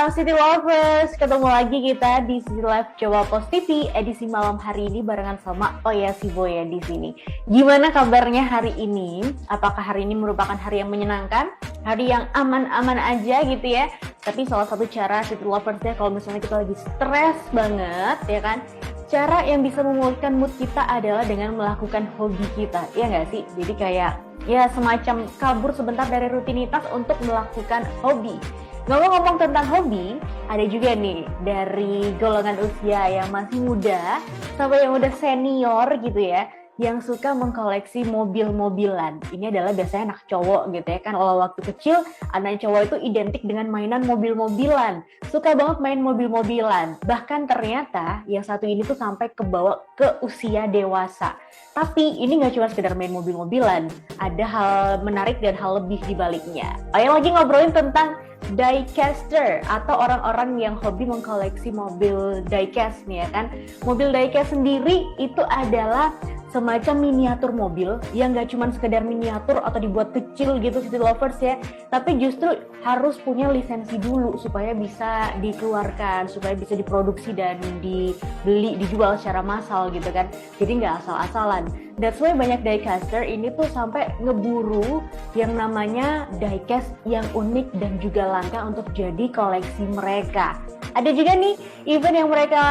Malam City Lovers, ketemu lagi kita di City Live Jawa Post TV edisi malam hari ini barengan sama Oya Siboya di sini. Gimana kabarnya hari ini? Apakah hari ini merupakan hari yang menyenangkan? Hari yang aman-aman aja gitu ya? Tapi salah satu cara City Lovers ya kalau misalnya kita lagi stres banget ya kan? Cara yang bisa memulihkan mood kita adalah dengan melakukan hobi kita, ya nggak sih? Jadi kayak ya semacam kabur sebentar dari rutinitas untuk melakukan hobi. Ngomong-ngomong tentang hobi, ada juga nih dari golongan usia yang masih muda sampai yang udah senior gitu ya, yang suka mengkoleksi mobil-mobilan. Ini adalah biasanya anak cowok gitu ya kan. Kalau waktu kecil, anak cowok itu identik dengan mainan mobil-mobilan. Suka banget main mobil-mobilan. Bahkan ternyata yang satu ini tuh sampai kebawa ke usia dewasa. Tapi ini nggak cuma sekedar main mobil-mobilan. Ada hal menarik dan hal lebih di baliknya. Ayo lagi ngobrolin tentang diecaster atau orang-orang yang hobi mengkoleksi mobil diecast nih ya kan. Mobil diecast sendiri itu adalah semacam miniatur mobil yang gak cuma sekedar miniatur atau dibuat kecil gitu City Lovers ya, tapi justru harus punya lisensi dulu supaya bisa dikeluarkan, supaya bisa diproduksi dan dibeli, dijual secara massal gitu kan. Jadi gak asal-asalan. That's why banyak diecaster ini tuh sampai ngeburu yang namanya diecast yang unik dan juga langka untuk jadi koleksi mereka. Ada juga nih event yang mereka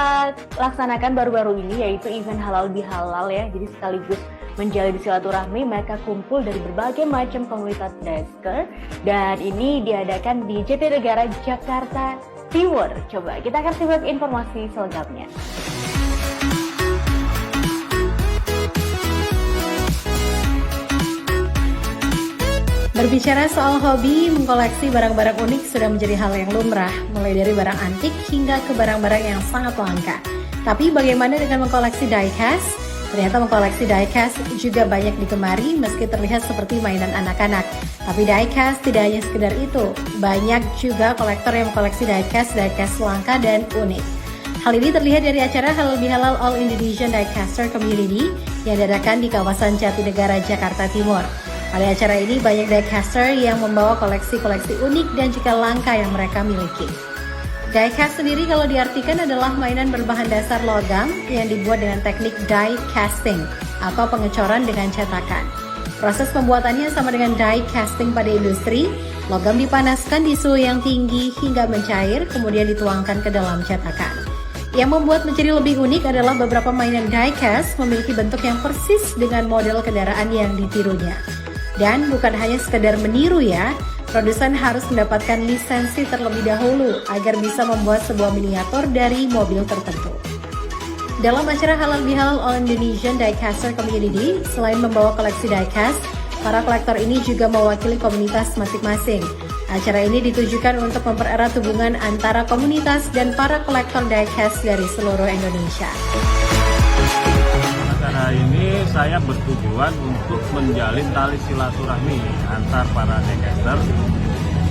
laksanakan baru-baru ini, yaitu event halal bihalal ya. Jadi sekaligus menjalin silaturahmi, mereka kumpul dari berbagai macam komunitas diecaster dan ini diadakan di Jatinegara, Jakarta Timur. Coba kita akan simak informasi selengkapnya. Berbicara soal hobi, mengkoleksi barang-barang unik sudah menjadi hal yang lumrah, mulai dari barang antik hingga ke barang-barang yang sangat langka. Tapi bagaimana dengan mengkoleksi diecast? Ternyata mengkoleksi diecast juga banyak digemari meski terlihat seperti mainan anak-anak. Tapi diecast tidak hanya sekedar itu, banyak juga kolektor yang mengkoleksi diecast langka dan unik. Hal ini terlihat dari acara Halal Bihalal All Indonesian Diecaster Community yang diadakan di kawasan Jatinegara, Jakarta Timur. Pada acara ini banyak diecaster yang membawa koleksi-koleksi unik dan juga langka yang mereka miliki. Diecast sendiri kalau diartikan adalah mainan berbahan dasar logam yang dibuat dengan teknik die casting atau pengecoran dengan cetakan. Proses pembuatannya sama dengan die casting pada industri, logam dipanaskan di suhu yang tinggi hingga mencair kemudian dituangkan ke dalam cetakan. Yang membuat menjadi lebih unik adalah beberapa mainan diecast memiliki bentuk yang persis dengan model kendaraan yang ditirunya. Dan bukan hanya sekedar meniru ya, produsen harus mendapatkan lisensi terlebih dahulu agar bisa membuat sebuah miniatur dari mobil tertentu. Dalam acara Halal Bihalal All Indonesian Diecaster Community, selain membawa koleksi diecast, para kolektor ini juga mewakili komunitas masing-masing. Acara ini ditujukan untuk mempererat hubungan antara komunitas dan para kolektor diecast dari seluruh Indonesia. Acara ini saya bertujuan untuk menjalin tali silaturahmi antar para diecaster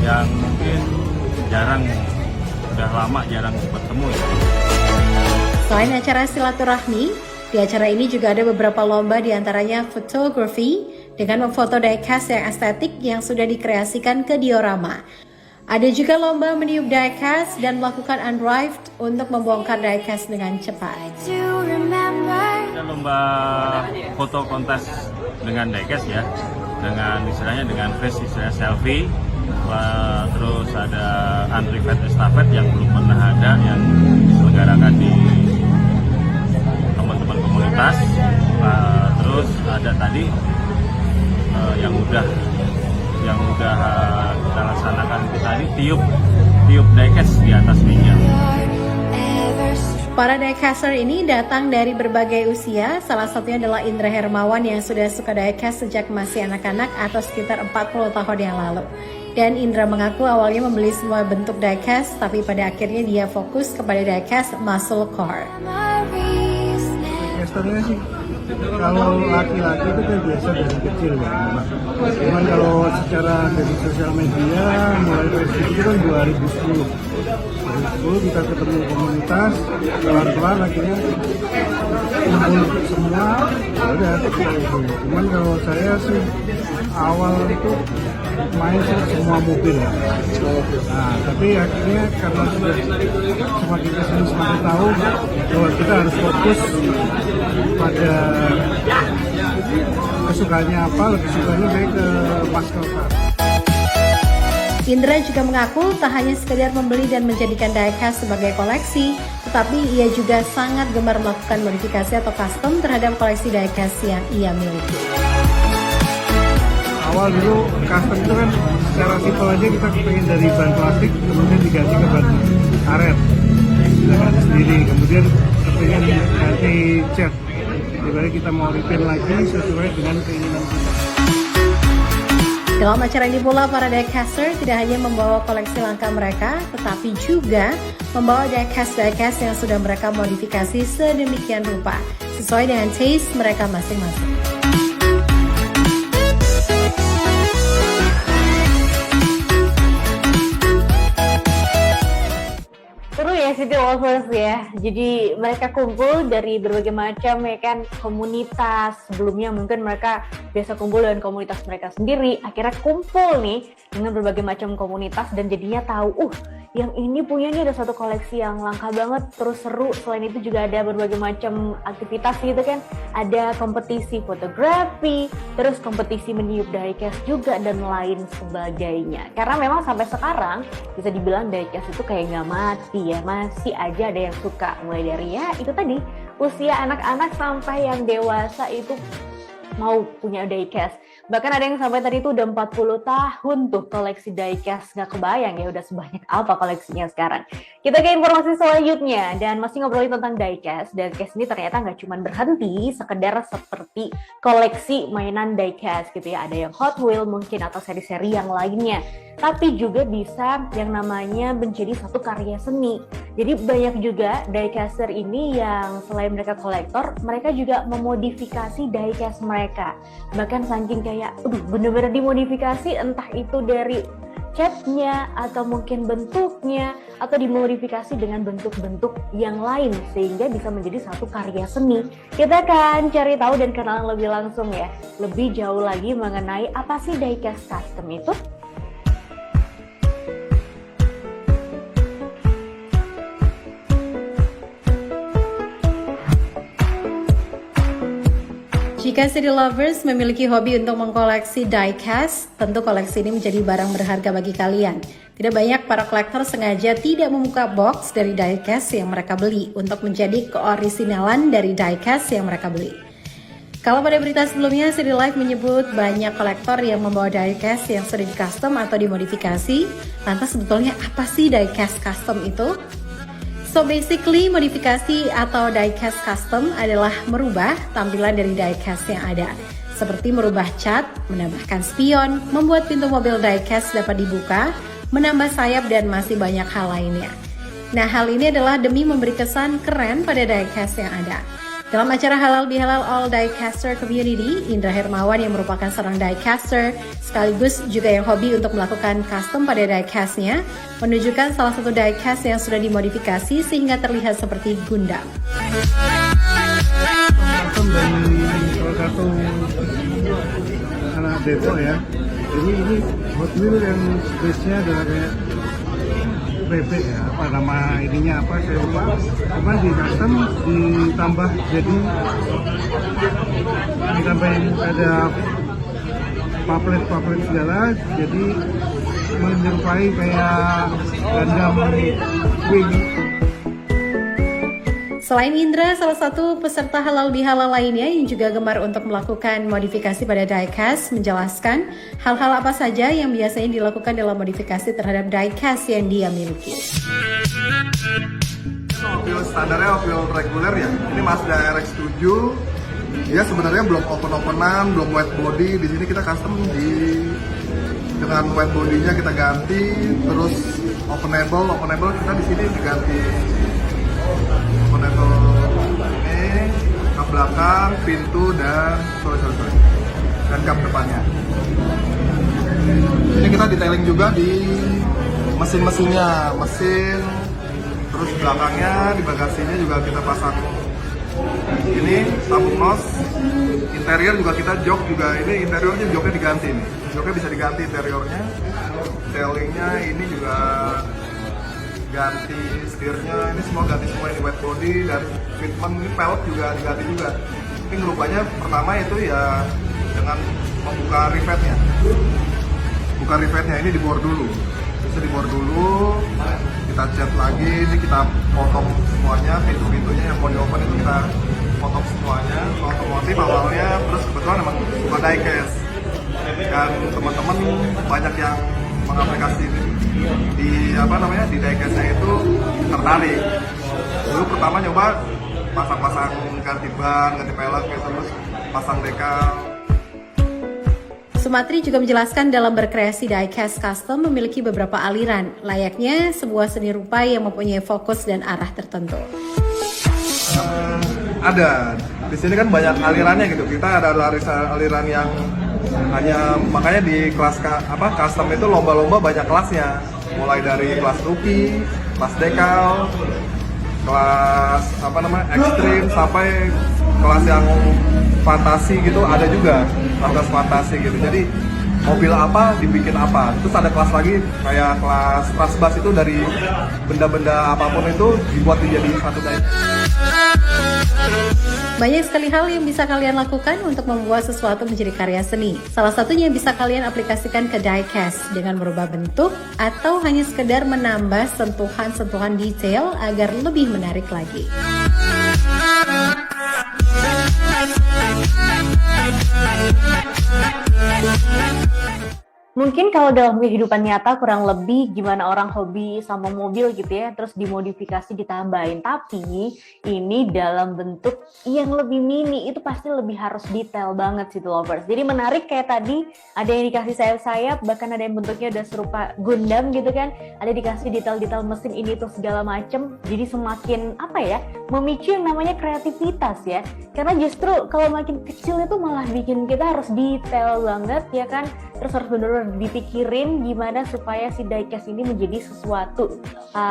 yang mungkin udah lama jarang bertemu ya. Selain acara silaturahmi, di acara ini juga ada beberapa lomba diantaranya fotografi dengan memfoto diecast yang estetik yang sudah dikreasikan ke diorama. Ada juga lomba meniup diecast dan melakukan unrift untuk membongkar diecast dengan cepat. Ada lomba foto kontes dengan diecast ya, dengan istilahnya dengan face istilah selfie. Terus ada unrift estafet yang belum pernah ada yang diselenggarakan di teman-teman komunitas. Terus ada tadi yang udah kita laksanakan tadi tiup diecast di atas meja. Para diecaster ini datang dari berbagai usia, salah satunya adalah Indra Hermawan yang sudah suka diecast sejak masih anak-anak atau sekitar 40 tahun yang lalu. Dan Indra mengaku awalnya membeli semua bentuk diecast, tapi pada akhirnya dia fokus kepada diecast muscle car. customer sih kalau laki-laki itu kan biasa dari kecil ya. Cuman kalau secara dari sosial media mulai Facebook itu kan 2010. 2010 kita ketemu komunitas, pelan-pelan akhirnya kumpul semua, udah kita itu. Cuman kalau saya sih awal itu main semua mobil ya. Nah, tapi akhirnya karena sudah semakin kesini semakin tahu bahwa kita harus fokus pada kesukaannya apa, lebih sukanya baik ke muscle car. Indra juga mengaku tak hanya sekedar membeli dan menjadikan diecast sebagai koleksi, tetapi ia juga sangat gemar melakukan modifikasi atau custom terhadap koleksi diecast yang ia miliki. Awal dulu custom itu kan secara simpel aja kita pengen dari ban plastik kemudian diganti ke ban karet, kita ganti sendiri, kemudian pengen ganti cat, jadi kita mau repaint lagi sesuai dengan keinginan kita. Dalam acara ini pula para diecaster tidak hanya membawa koleksi langka mereka, tetapi juga membawa diecast yang sudah mereka modifikasi sedemikian rupa, sesuai dengan taste mereka masing-masing. Seru ya City Lovers ya. Jadi mereka kumpul dari berbagai macam ya kan komunitas. Sebelumnya mungkin mereka biasa kumpul dengan komunitas mereka sendiri. Akhirnya kumpul nih dengan berbagai macam komunitas dan jadinya tahu, yang ini punya nih ada satu koleksi yang langka banget, terus seru. Selain itu juga ada berbagai macam aktivitas gitu kan. Ada kompetisi fotografi, terus kompetisi meniup diecast juga dan lain sebagainya. Karena memang sampai sekarang bisa dibilang diecast itu kayak nggak mati ya, masih aja ada yang suka. Mulai dari ya itu tadi, usia anak-anak sampai yang dewasa itu mau punya diecast. Bahkan ada yang sampai tadi itu udah 40 tahun tuh koleksi diecast. Nggak kebayang ya udah sebanyak apa koleksinya sekarang. Kita ke informasi selanjutnya dan masih ngobrolin tentang diecast. Diecast ini ternyata nggak cuma berhenti sekedar seperti koleksi mainan diecast gitu ya. Ada yang Hot Wheels mungkin atau seri-seri yang lainnya. Tapi juga bisa yang namanya menjadi satu karya seni. Jadi banyak juga diecaster ini yang selain mereka kolektor, mereka juga memodifikasi diecast mereka. Bahkan saking kayak, bener-bener dimodifikasi entah itu dari catnya atau mungkin bentuknya atau dimodifikasi dengan bentuk-bentuk yang lain sehingga bisa menjadi satu karya seni. Kita akan cari tahu dan kenalan lebih langsung ya, lebih jauh lagi mengenai apa sih diecast custom itu. Jika City Lovers memiliki hobi untuk mengkoleksi diecast, tentu koleksi ini menjadi barang berharga bagi kalian. Tidak banyak para kolektor sengaja tidak membuka box dari diecast yang mereka beli untuk menjadi keorisinalan dari diecast yang mereka beli. Kalau pada berita sebelumnya, City Life menyebut banyak kolektor yang membawa diecast yang sudah di-custom atau dimodifikasi. Lantas sebetulnya apa sih diecast custom itu? So basically, modifikasi atau diecast custom adalah merubah tampilan dari diecast yang ada. Seperti merubah cat, menambahkan spion, membuat pintu mobil diecast dapat dibuka, menambah sayap dan masih banyak hal lainnya. Nah, hal ini adalah demi memberi kesan keren pada diecast yang ada. Dalam acara Halal Bihalal All Diecaster Community, Indra Hermawan yang merupakan seorang diecaster sekaligus juga yang hobi untuk melakukan custom pada diecastnya, menunjukkan salah satu diecast yang sudah dimodifikasi sehingga terlihat seperti Gundam. Dari salah satu anak Depok ya, jadi ini Hot Wheels yang base-nya adalah kayak bebek ya, apa nama ininya apa saya lupa, cuma di custom ditambahin ada paplet segala, jadi menyerupai kayak Gundam Wing. Selain Indra, salah satu peserta halal bihalal lainnya yang juga gemar untuk melakukan modifikasi pada diecast menjelaskan hal-hal apa saja yang biasanya dilakukan dalam modifikasi terhadap diecast yang dia miliki. Mobil standarnya mobil reguler ya, ini Mazda RX-7. Dia sebenarnya belum open-openan, belum wet body. Di sini kita custom dengan wet bodinya kita ganti, terus openable kita di sini diganti openable ini cup belakang, pintu, dan dan kap depannya. Ini kita detailing juga di mesin-mesinnya, terus belakangnya di bagasinya juga kita pasang ini tabung nos. Interior juga kita jok juga, ini interiornya joknya diganti nih, joknya bisa diganti interiornya. Tailingnya ini juga ganti, setirnya ini semua ganti semua, ini wet body dan treatment ini pelek juga diganti juga. Ini ngerubahnya pertama itu ya dengan membuka rivetnya. Buka rivetnya ini dibor dulu, bisa dibor dulu, kita cat lagi, ini kita potong semuanya, pintu-pintunya yang mau di-open itu kita potong semuanya, otomotif awalnya, terus kebetulan memang buka diecast. Dan teman-teman banyak yang mengaplikasi di di diecastnya itu tertarik. Dulu pertama nyoba pasang-pasang ganti ban, ganti pelek gitu, terus pasang dekal. Sumatri juga menjelaskan dalam berkreasi diecast custom memiliki beberapa aliran, layaknya sebuah seni rupa yang mempunyai fokus dan arah tertentu. Ada, di sini kan banyak alirannya gitu. Kita ada aliran yang hanya, makanya di kelas custom itu lomba-lomba banyak kelasnya, mulai dari kelas rookie, kelas dekal, kelas ekstrim, sampai kelas yang fantasi gitu ada juga, kelas fantasi gitu. Jadi mobil apa dibikin apa, terus ada kelas lagi kayak kelas bass itu dari benda-benda apapun itu dibuat menjadi satu diecast. Banyak sekali hal yang bisa kalian lakukan untuk membuat sesuatu menjadi karya seni. Salah satunya bisa kalian aplikasikan ke diecast dengan merubah bentuk atau hanya sekedar menambah sentuhan-sentuhan detail agar lebih menarik lagi. Mungkin kalau dalam kehidupan nyata kurang lebih gimana orang hobi sama mobil gitu ya, terus dimodifikasi ditambahin. Tapi ini dalam bentuk yang lebih mini, itu pasti lebih harus detail banget sih lovers. Jadi menarik kayak tadi, ada yang dikasih sayap-sayap, bahkan ada yang bentuknya udah serupa Gundam gitu kan. Ada dikasih detail-detail mesin ini tuh segala macem. Jadi semakin memicu yang namanya kreativitas ya. Karena justru kalau makin kecil itu malah bikin kita harus detail banget ya kan. Terus harus bener-bener dipikirin gimana supaya si diecast ini menjadi sesuatu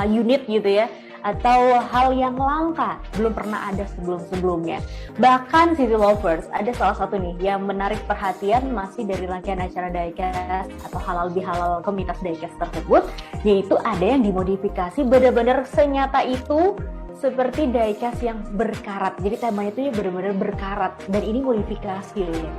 unit gitu ya, atau hal yang langka belum pernah ada sebelum-sebelumnya. Bahkan City Lovers, ada salah satu nih yang menarik perhatian masih dari rangkaian acara diecast atau halal bihalal komunitas diecast tersebut, yaitu ada yang dimodifikasi benar-benar senyata itu seperti diecast yang berkarat. Jadi temanya itu benar-benar berkarat dan ini modifikasi loh ya.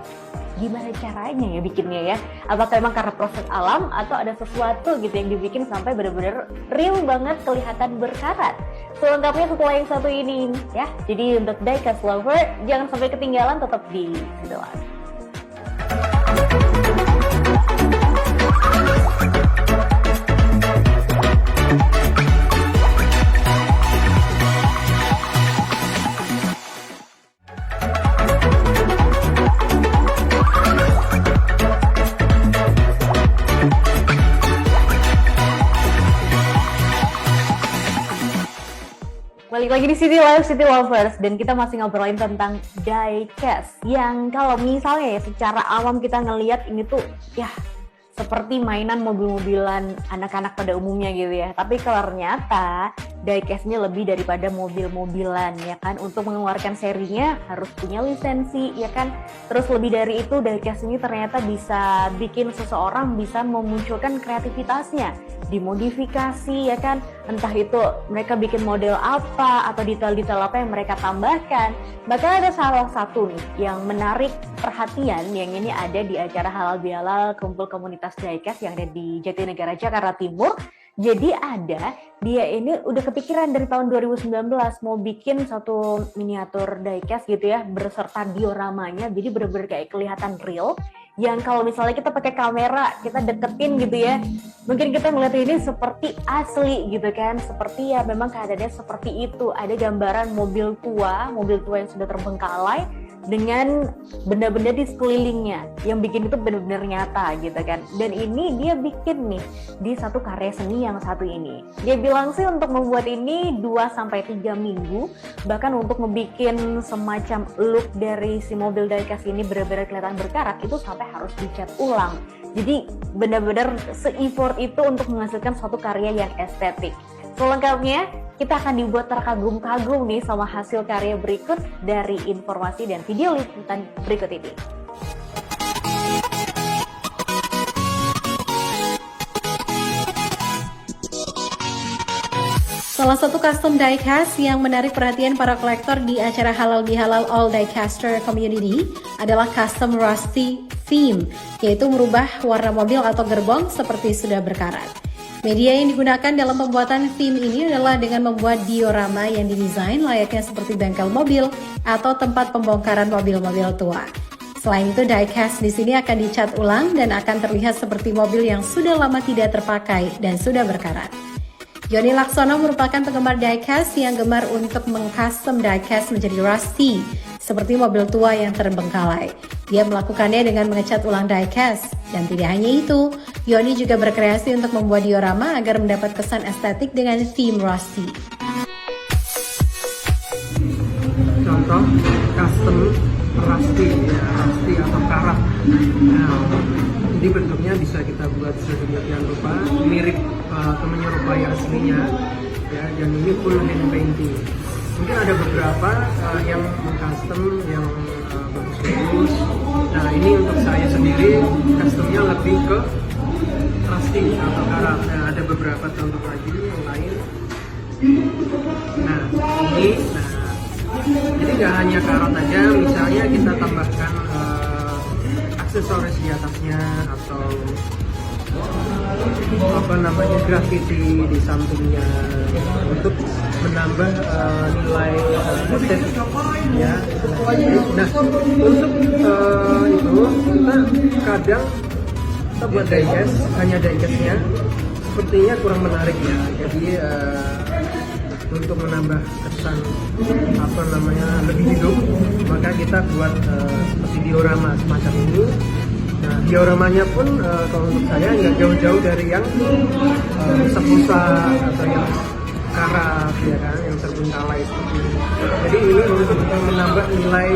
Gimana caranya ya bikinnya ya? Apakah emang karena proses alam atau ada sesuatu gitu yang dibikin sampai benar-benar real banget kelihatan berkarat? Selengkapnya setelah yang satu ini ya. Jadi untuk diecast lover jangan sampai ketinggalan, tetap di situ. Balik lagi di City Live, City Lovers, dan kita masih ngobrolin tentang diecast yang kalau misalnya ya secara awam kita ngelihat ini tuh ya seperti mainan mobil-mobilan anak-anak pada umumnya gitu ya. Tapi ternyata diecast-nya lebih daripada mobil-mobilan ya kan. Untuk mengeluarkan serinya harus punya lisensi ya kan. Terus lebih dari itu diecast ini ternyata bisa bikin seseorang bisa memunculkan kreativitasnya, dimodifikasi ya kan. Entah itu mereka bikin model apa atau detail-detail apa yang mereka tambahkan. Bahkan ada salah satu nih yang menarik perhatian yang ini ada di acara halal bihalal kumpul komunitas diecast yang ada di Jatinegara, Jakarta Timur. Jadi dia ini udah kepikiran dari tahun 2019 mau bikin satu miniatur diecast gitu ya beserta dioramanya, jadi bener-bener kayak kelihatan real. Yang kalau misalnya kita pakai kamera, kita deketin gitu ya, mungkin kita melihat ini seperti asli gitu kan, seperti ya memang keadaannya seperti itu. Ada gambaran mobil tua yang sudah terbengkalai, dengan benda-benda di sekelilingnya yang bikin itu benar-benar nyata gitu kan. Dan ini dia bikin nih di satu karya seni yang satu ini. Dia bilang sih untuk membuat ini 2-3 minggu, bahkan untuk ngebikin semacam look dari si mobil diecast ini benar-benar kelihatan berkarat itu sampai harus dicat ulang. Jadi benar-benar se-effort itu untuk menghasilkan suatu karya yang estetik. Selengkapnya kita akan dibuat terkagum-kagum nih sama hasil karya berikut dari informasi dan video liputan berikut ini. Salah satu custom diecast yang menarik perhatian para kolektor di acara Halal Bihalal All Diecaster Community adalah custom Rusty theme, yaitu merubah warna mobil atau gerbong seperti sudah berkarat. Media yang digunakan dalam pembuatan theme ini adalah dengan membuat diorama yang didesain layaknya seperti bengkel mobil atau tempat pembongkaran mobil-mobil tua. Selain itu, diecast di sini akan dicat ulang dan akan terlihat seperti mobil yang sudah lama tidak terpakai dan sudah berkarat. Yoni Laksono merupakan penggemar diecast yang gemar untuk mengcustom diecast menjadi rusty, seperti mobil tua yang terbengkalai. Dia melakukannya dengan mengecat ulang diecast. Dan tidak hanya itu, Yoni juga berkreasi untuk membuat diorama agar mendapat kesan estetik dengan theme rusty. Contoh custom rusty, ya, rusty atau karat. Nah, jadi bentuknya bisa kita buat sedemikian rupa, mirip atau menyerupai aslinya, ya, dan ini full hand painting. Mungkin ada beberapa yang mengcustom yang bagus-bagus. Nah, ini untuk saya sendiri customnya lebih ke rusty atau karat. Nah, ada beberapa contoh lagi yang lain. Nah, ini, jadi nggak hanya karat aja, misalnya kita tambahkan aksesoris di atasnya atau graffiti di sampingnya untuk menambah nilai estetik ya. Nah, untuk itu kita kadang kita buat diecast, hanya diecastnya sepertinya kurang menarik ya. Jadi untuk menambah kesan lebih hidup, maka kita buat seperti diorama semacam ini. Nah, dioramanya pun kalau untuk saya nggak jauh-jauh dari yang busa-busa atau yang karat ya kan, yang terbengkalai seperti ini. Jadi ini untuk menambah nilai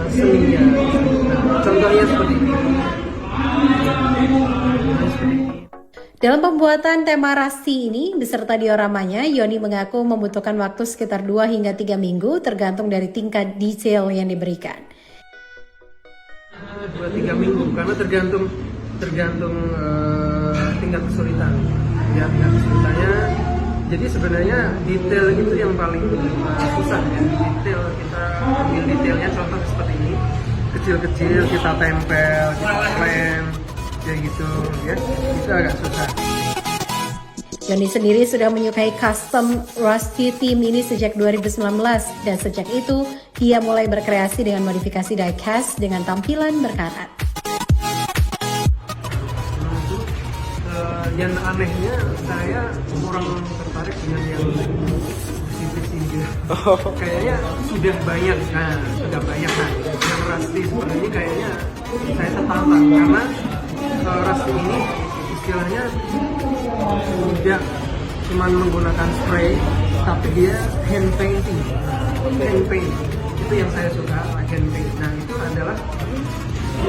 seninya. Nah, contohnya seperti ini. Dalam pembuatan tema Rusty ini, beserta dioramanya, Yoni mengaku membutuhkan waktu sekitar 2 hingga 3 minggu tergantung dari tingkat detail yang diberikan. 2-3 minggu karena tergantung tingkat kesulitan. Ya, tingkat kesulitannya. Jadi sebenarnya detail itu yang paling susah ya. Detail kita ambil detailnya contoh seperti ini. Kecil-kecil kita tempel, kita lem, kayak gitu ya. Itu agak susah. Yoni sendiri sudah menyukai custom Rusty theme ini sejak 2019 dan sejak itu ia mulai berkreasi dengan modifikasi diecast dengan tampilan berkarat. Yang anehnya saya kurang tertarik dengan yang bersih-bersih. Kayaknya sudah banyak, yang Rusty seperti ini kayaknya saya tertantang karena Rusty ini istilahnya tidak cuma menggunakan spray, tapi dia hand paint. Itu yang saya suka, hand paint. Nah, itu adalah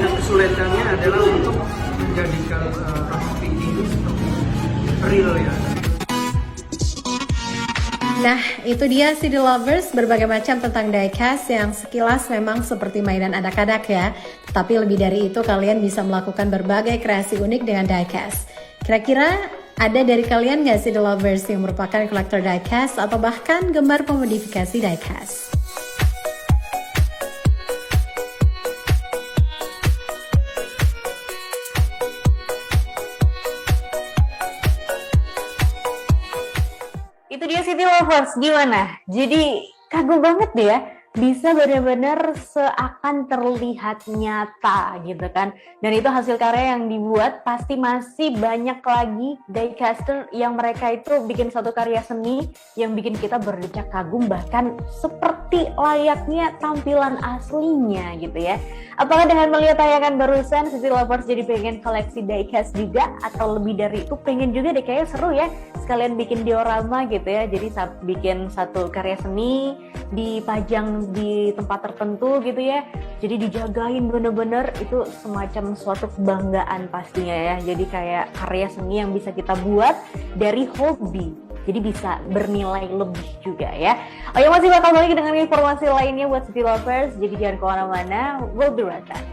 yang kesulitannya adalah untuk menjadikan Rusty ini seperti real ya. Nah, itu dia CD Lovers, berbagai macam tentang diecast yang sekilas memang seperti mainan anak-anak ya. Tapi lebih dari itu, kalian bisa melakukan berbagai kreasi unik dengan diecast. Kira-kira ada dari kalian nggak CD Lovers yang merupakan kolektor diecast atau bahkan gemar memodifikasi diecast? Itu dia City Lovers, gimana? Jadi kagum banget deh ya bisa benar-benar seakan terlihat nyata gitu kan. Dan itu hasil karya yang dibuat pasti masih banyak lagi diecaster yang mereka itu bikin satu karya seni yang bikin kita berdecak kagum bahkan seperti layaknya tampilan aslinya gitu ya. Apakah dengan melihat tayangan barusan City Lovers jadi pengen koleksi diecast juga atau lebih dari itu pengen juga deh, kayaknya seru ya sekalian bikin diorama gitu ya. Jadi bikin satu karya seni dipajang di tempat tertentu gitu ya, jadi dijagain bener-bener, itu semacam suatu kebanggaan pastinya ya. Jadi kayak karya seni yang bisa kita buat dari hobi, jadi bisa bernilai lebih juga ya. Oh ya, masih bakal balik dengan informasi lainnya buat City Lovers, jadi jangan kemana-mana, we'll be right back.